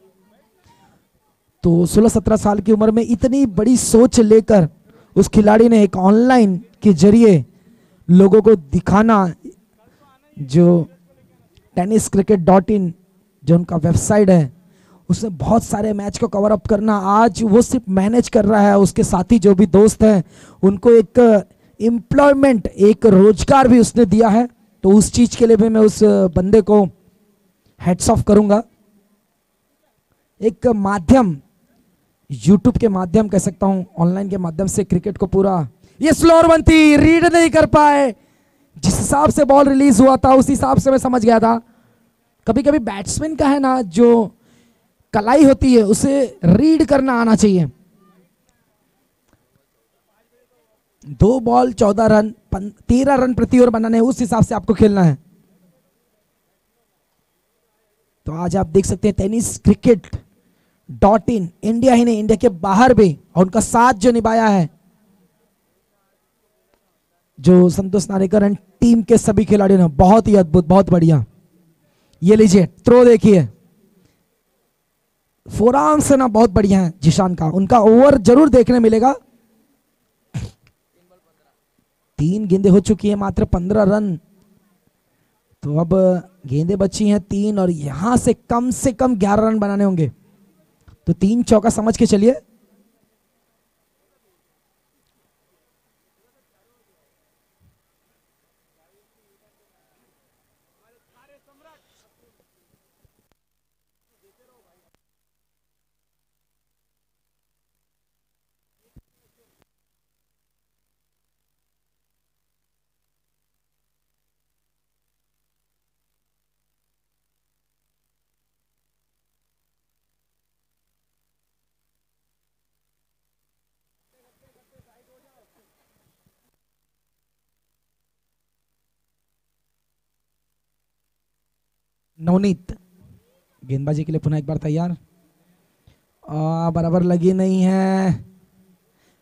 S1: तो 16-17 साल की उम्र में इतनी बड़ी सोच लेकर उस खिलाड़ी ने एक ऑनलाइन के जरिए लोगों को दिखाना, जो टेनिस क्रिकेट .in जो उनका वेबसाइट है, उसने बहुत सारे मैच को कवर अप करना। आज वो सिर्फ मैनेज कर रहा है, उसके साथी जो भी दोस्त हैं उनको एक एम्प्लॉयमेंट, एक रोजगार भी उसने दिया है। तो उस चीज के लिए भी मैं उस बंदे को हेड्स ऑफ करूंगा। एक माध्यम, यूट्यूब के माध्यम कह सकता हूं, ऑनलाइन के माध्यम से क्रिकेट को पूरा, ये स्लोअर वन थी, रीड नहीं कर पाए। जिस हिसाब से बॉल रिलीज हुआ था उस हिसाब से मैं समझ गया था कभी कभी बैट्समैन का है ना जो कलाई होती है उसे रीड करना आना चाहिए। 2 बॉल 14 रन, 13 रन प्रति ओवर बनाने हैं, उस हिसाब से आपको खेलना है। तो आज आप देख सकते हैं टेनिस क्रिकेट .in इंडिया ही नहीं, इंडिया के बाहर भी, और उनका साथ जो निभाया है जो संतोष नारेकर एंड टीम के सभी खिलाड़ियों ने, बहुत ही अद्भुत, बहुत बढ़िया। ये लीजिए थ्रो देखिए, फोरआर्म से ना बहुत बढ़िया है जिशान का, उनका ओवर जरूर देखने मिलेगा। 3 गेंदें हो चुकी है, मात्र 15 रन। तो अब गेंदें बची हैं 3 और यहां से कम 11 रन बनाने होंगे। तो 3 चौका समझ के चलिए। नवनीत गेंदबाजी के लिए पुनः एक बार तैयार। बराबर लगी नहीं है,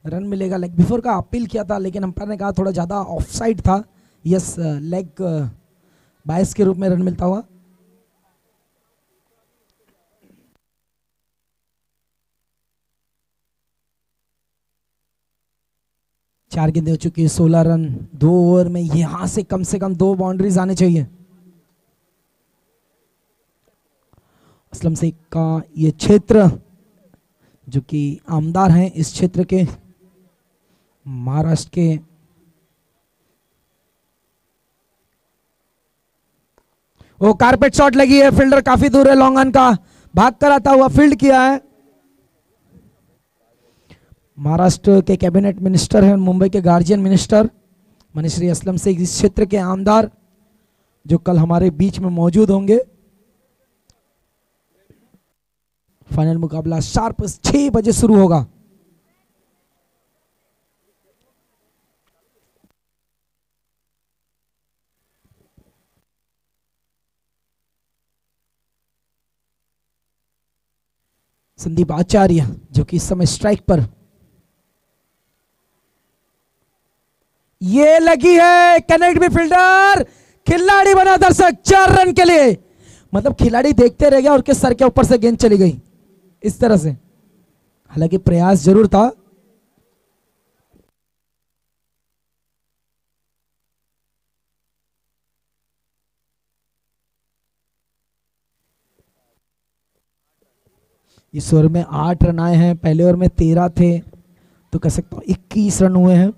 S1: रन मिलेगा। लेग बिफोर का अपील किया था लेकिन अंपायर ने कहा थोड़ा ज्यादा ऑफसाइड था। यस, लेग बायस के रूप में रन मिलता हुआ। चार गेंदें हो चुकी है, 16 रन 2 ओवर में। यहां से कम 2 बाउंड्रीज आने चाहिए। असलम शेख का ये क्षेत्र जो कि आमदार हैं इस क्षेत्र के, महाराष्ट्र के। वो कारपेट शॉट लगी है, फील्डर काफी दूर है, लॉन्ग ऑन का भाग कर आता हुआ फील्ड किया है। महाराष्ट्र के कैबिनेट मिनिस्टर हैं, मुंबई के गार्जियन मिनिस्टर मनीश्री असलम शेख, इस क्षेत्र के आमदार जो कल हमारे बीच में मौजूद होंगे। फाइनल मुकाबला शार्प 6 बजे शुरू होगा। संदीप आचार्य जो कि इस समय स्ट्राइक पर, ये लगी है, कनेक्ट भी फील्डर, खिलाड़ी बना दर्शक 4 रन के लिए। मतलब खिलाड़ी देखते रह गया और के सर के ऊपर से गेंद चली गई इस तरह से। हालांकि प्रयास जरूर था। इस ओवर में 8 रन आए हैं, पहले ओवर में 13 थे, तो कह सकता हूं 21 रन हुए हैं।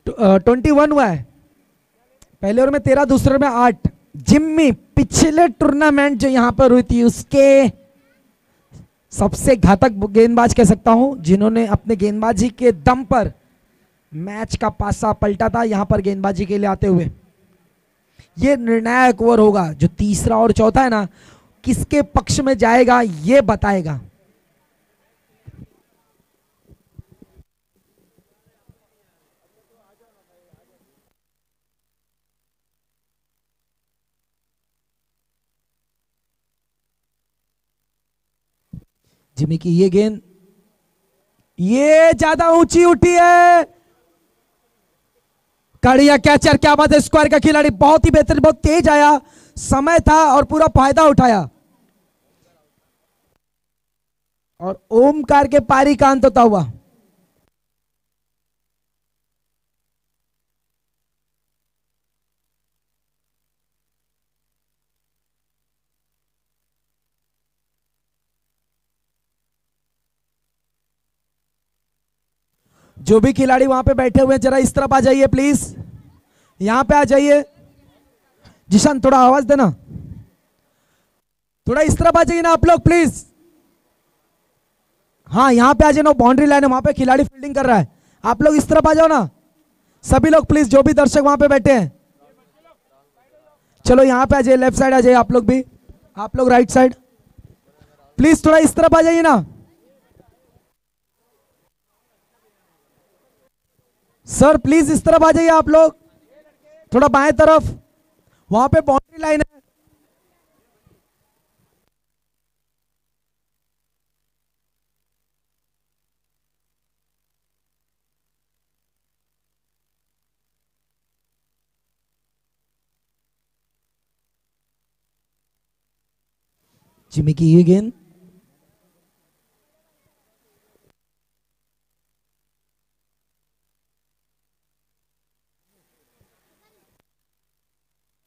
S1: तो 21 हुआ है, पहले ओवर में 13, दूसरे ओवर में 8। जिम्मी पिछले टूर्नामेंट जो यहां पर हुई थी उसके सबसे घातक गेंदबाज कह सकता हूं, जिन्होंने अपने गेंदबाजी के दम पर मैच का पासा पलटा था यहां पर गेंदबाजी के लिए आते हुए। ये निर्णायक ओवर होगा, जो तीसरा और चौथा है ना, किसके पक्ष में जाएगा ये बताएगा। जिमी की ये गेंद, ये ज्यादा ऊंची उठी है, कड़िया कैचर, क्या बात है। स्क्वायर का खिलाड़ी बहुत ही बेहतर, बहुत तेज आया, समय था और पूरा फायदा उठाया। और ओमकार के पारी का अंत होता हुआ। जो भी खिलाड़ी वहां पे बैठे हुए हैं जरा इस तरफ आ जाइए प्लीज, यहां पे आ जाइए। जिशान थोड़ा आवाज देना, थोड़ा इस तरफ आ जाइए ना आप लोग प्लीज। हाँ यहां पे आ जाए ना, बाउंड्री लाइन है वहां पे खिलाड़ी फील्डिंग कर रहा है, आप लोग इस तरफ आ जाओ ना सभी लोग प्लीज, जो भी दर्शक वहां पे बैठे हैं। चलो यहां पे आ जाइए, लेफ्ट साइड आ जाइए आप लोग भी, आप लोग राइट साइड प्लीज थोड़ा इस तरफ आ जाइए ना सर, प्लीज इस तरफ आ जाइए आप लोग, थोड़ा बाएं तरफ, वहां पे बाउंड्री लाइन है। जिमी की ये गेंद,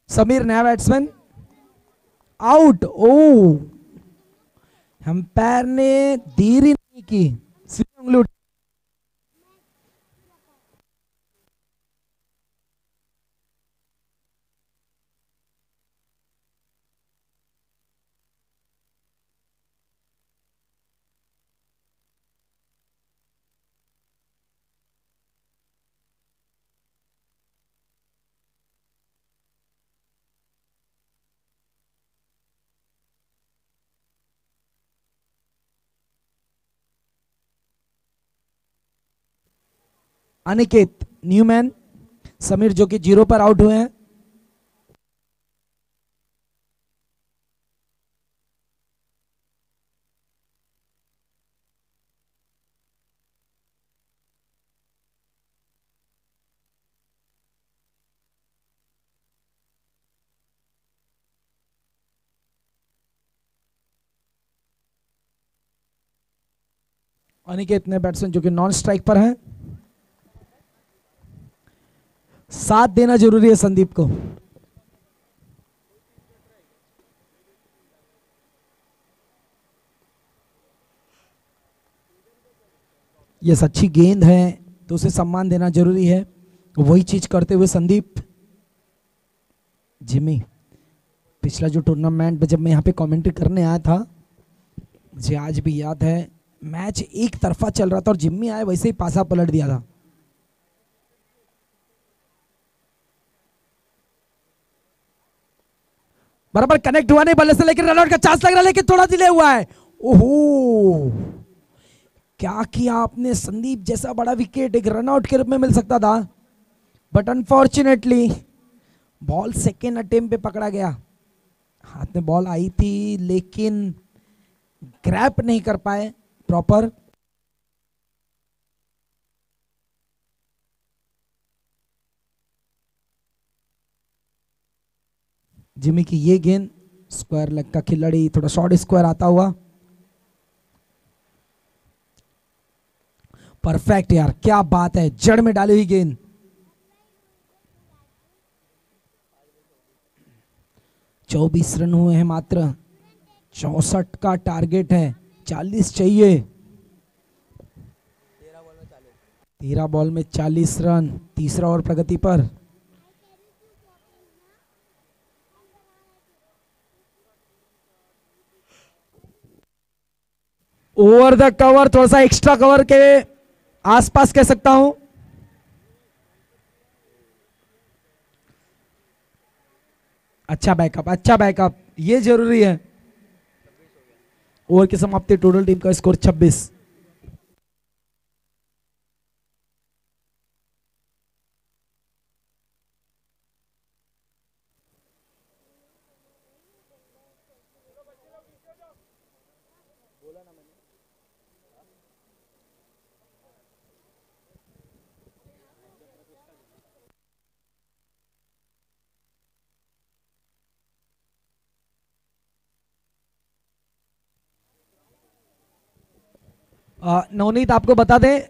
S1: समीर नया बैट्समैन, आउट। ओ अंपायर ने देरी नहीं की, सीधी उंगली उठी। अनिकेत न्यूमैन, समीर जो कि 0 पर आउट हुए हैं। अनिकेत ने बैट्समैन जो कि नॉन स्ट्राइक पर हैं, साथ देना जरूरी है संदीप को। ये अच्छी गेंद है तो उसे सम्मान देना जरूरी है, वही चीज करते हुए संदीप। जिमी, पिछला जो टूर्नामेंट में जब मैं यहाँ पे कमेंट्री करने आया था, मुझे आज भी याद है, मैच एक तरफा चल रहा था और जिम्मी आए वैसे ही पासा पलट दिया था। बराबर कनेक्ट हुआ नहीं बल्ले से, लेकिन रनआउट का चांस लग रहा है, लेकिन थोड़ा डिले हुआ है। ओहो, क्या किया आपने संदीप, जैसा बड़ा विकेट एक रनआउट के रूप में मिल सकता था, but unfortunately ball second attempt पे पकड़ा गया। हाथ में बॉल आई थी लेकिन ग्रैप नहीं कर पाए प्रॉपर। जिमी की ये गेंद, स्क्वायर लेग का खिलाड़ी, थोड़ा शॉर्ट स्क्वायर आता हुआ। परफेक्ट यार, क्या बात है, जड़ में डाली हुई गेंद। चौबीस रन हुए हैं मात्र, 64 का टारगेट है, 40 चाहिए। 13 बॉल में 40 रन, तीसरा ओवर प्रगति पर। ओवर द कवर, थोड़ा सा एक्स्ट्रा कवर के आसपास कह सकता हूं। अच्छा बैकअप, अच्छा बैकअप, ये जरूरी है। ओवर की समाप्ति, टोटल टीम का स्कोर 26। नवनीत आपको बता दें,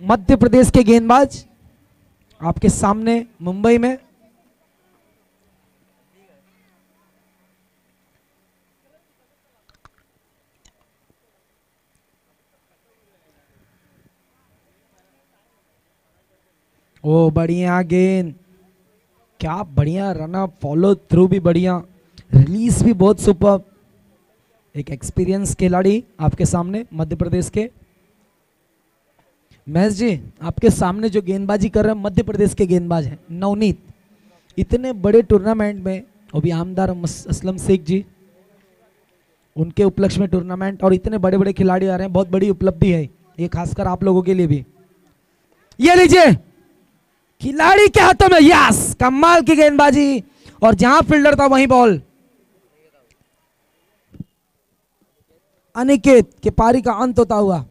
S1: मध्य प्रदेश के गेंदबाज आपके सामने मुंबई में। ओ बढ़िया गेंद, क्या बढ़िया रन अप, फॉलो थ्रू भी बढ़िया, रिलीज भी बहुत सुपर। एक एक्सपीरियंस खिलाड़ी आपके सामने मध्य प्रदेश के। महेश जी, आपके सामने जो गेंदबाजी कर रहे हैं मध्य प्रदेश के गेंदबाज हैं नवनीत। इतने बड़े टूर्नामेंट में, वो भी आमदार असलम शेख जी, उनके उपलक्ष्य में टूर्नामेंट, और इतने बड़े बड़े खिलाड़ी आ रहे हैं, बहुत बड़ी उपलब्धि है ये, खासकर आप लोगों के लिए भी। ये लीजिए, खिलाड़ी के हाथों में, यस, कमाल की गेंदबाजी, और जहां फील्डर था वहीं बॉल। अनिकेत के पारी का अंत होता हुआ।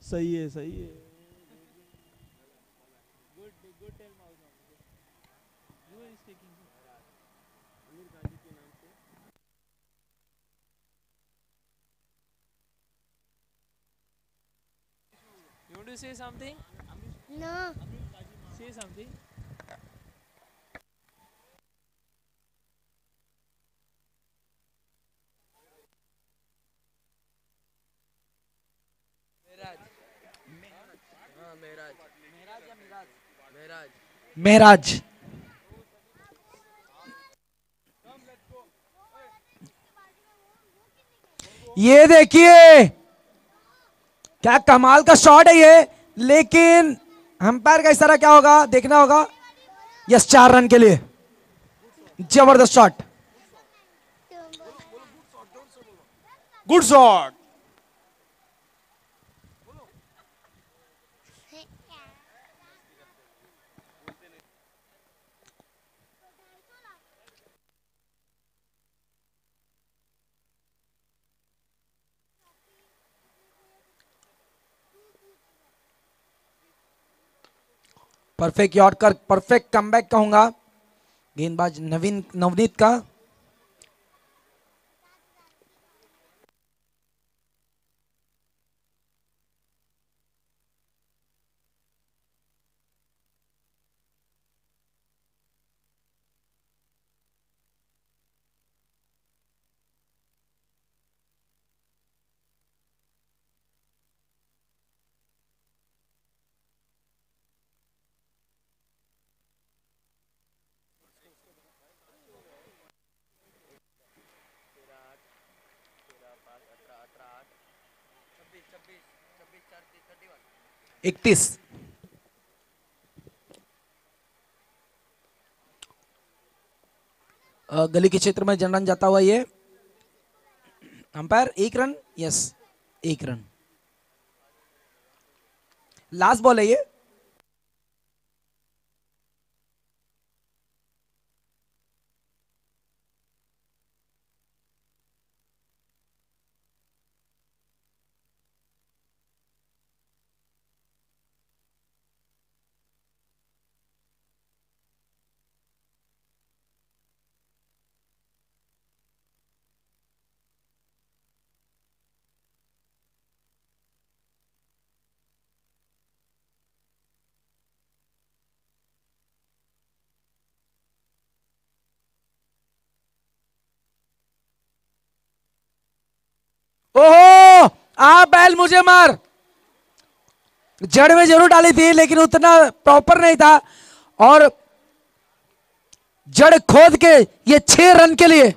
S4: सही है, सही है।
S3: You want to say something?
S5: No.
S3: Say something. Meraj. हाँ मेराज। मेराज या मिराज? मेराज।
S1: महराज, ये देखिए क्या कमाल का शॉट है ये, लेकिन अंपायर का इशारा क्या होगा देखना होगा। यस, 4 रन के लिए जबरदस्त shot, good shot. Perfect yorker, perfect comeback कहूंगा गेंदबाज नवनीत का। इकतीस। गली के क्षेत्र में जन रन जाता हुआ ये, umpire 1 run, yes 1 run, last ball है ये। ओहो, आ बैल मुझे मार, जड़ में जरूर डाली थी लेकिन उतना प्रॉपर नहीं था, और जड़ खोद के ये 6 रन के लिए।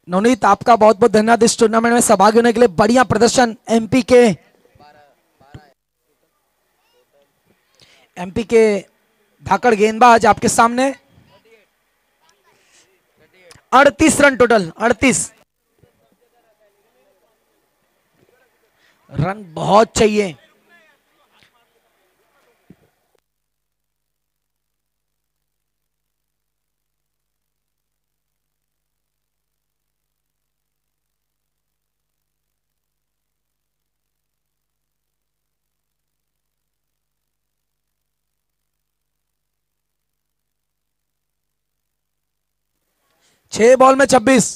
S1: नवनीत, आपका बहुत बहुत धन्यवाद इस टूर्नामेंट में सहभागी होने के लिए। बढ़िया प्रदर्शन एमपी के धाकड़ गेंदबाज आपके सामने। 38 रन टोटल, 38 रन बहुत चाहिए। छह बॉल में 26।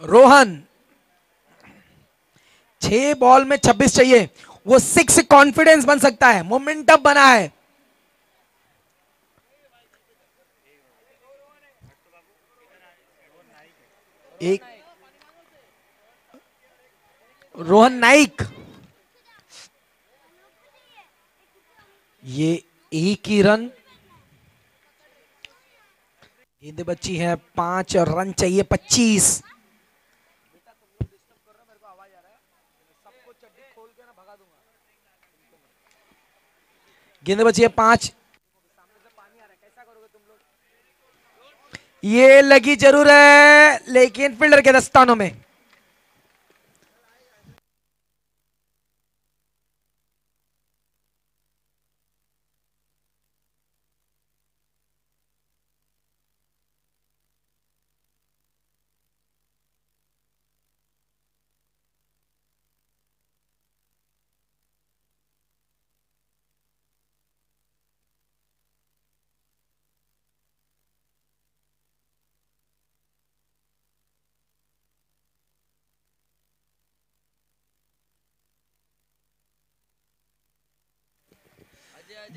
S1: रोहन 6 बॉल में 26 चाहिए, वो 6 कॉन्फिडेंस बन सकता है, मोमेंटम बना है। एक रोहन नाइक, ये एक ही रन, गेंद बची है 5 और रन चाहिए 25। गेंद बची है 5, ये लगी जरूर है लेकिन फील्डर के दस्तानों में।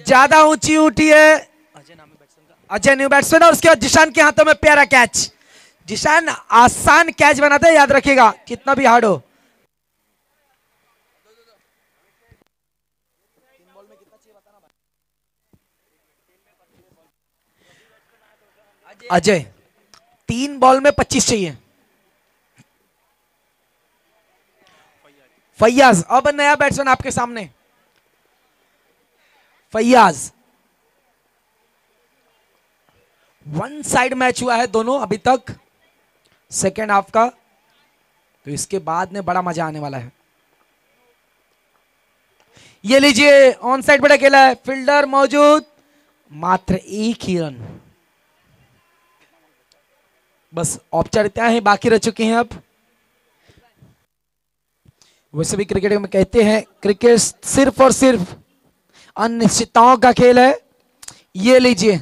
S1: ज्यादा ऊंची उठी है, अजय न्यू बैट्समैन, और उसके बाद जिशान के हाथों में प्यारा कैच। जिशान आसान कैच बनाते हैं, याद रखिएगा कितना भी हार्ड हो। अजय 3 बॉल में 25 चाहिए। फैयाज अब नया बैट्समैन आपके सामने, फैयाज। 1 साइड मैच हुआ है दोनों अभी तक सेकेंड हाफ का, तो इसके बाद में बड़ा मजा आने वाला है। ये लीजिए ऑन साइड बड़ा खेला है, फील्डर मौजूद, मात्र 1 ही रन। बस औपचारिकताएं ही बाकी रह चुकी हैं अब। वैसे भी क्रिकेट में कहते हैं क्रिकेट सिर्फ और सिर्फ अनिश्चितताओं का खेल है। ये लीजिए,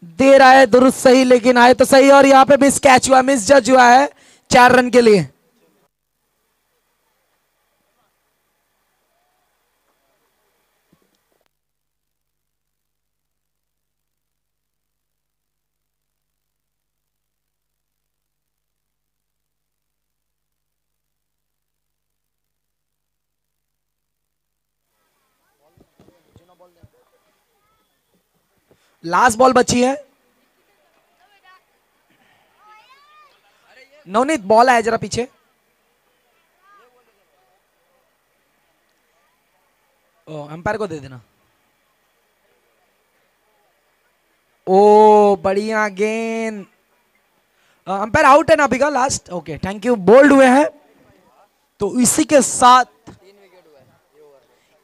S1: दे रहा है दुरुस्त सही, लेकिन आए तो सही, और यहां पे मिस कैच हुआ, मिस जज हुआ है 4 रन के लिए। लास्ट बॉल बची है। नवनीत बॉल आया जरा पीछे। अंपायर को दे देना। ओ बढ़िया गेंद, अंपायर आउट है ना अभी का last. Okay thank you, bowled हुए हैं। तो इसी के साथ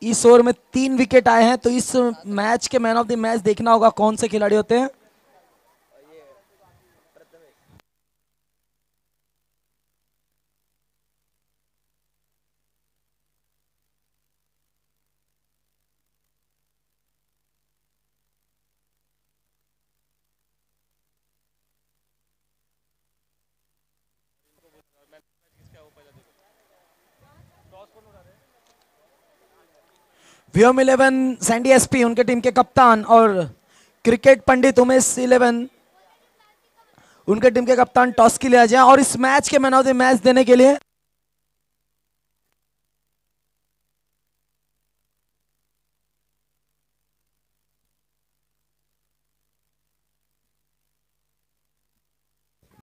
S1: इस ओवर में 3 विकेट आए हैं। तो इस मैच के मैन ऑफ द मैच देखना होगा कौन से खिलाड़ी होते हैं। व्योम 11 सैंडी एसपी उनके टीम के कप्तान, और क्रिकेट पंडित उमेश 11 उनके टीम के कप्तान टॉस के लिए आ जाए और इस मैच के मैन ऑफ द मैच देने के लिए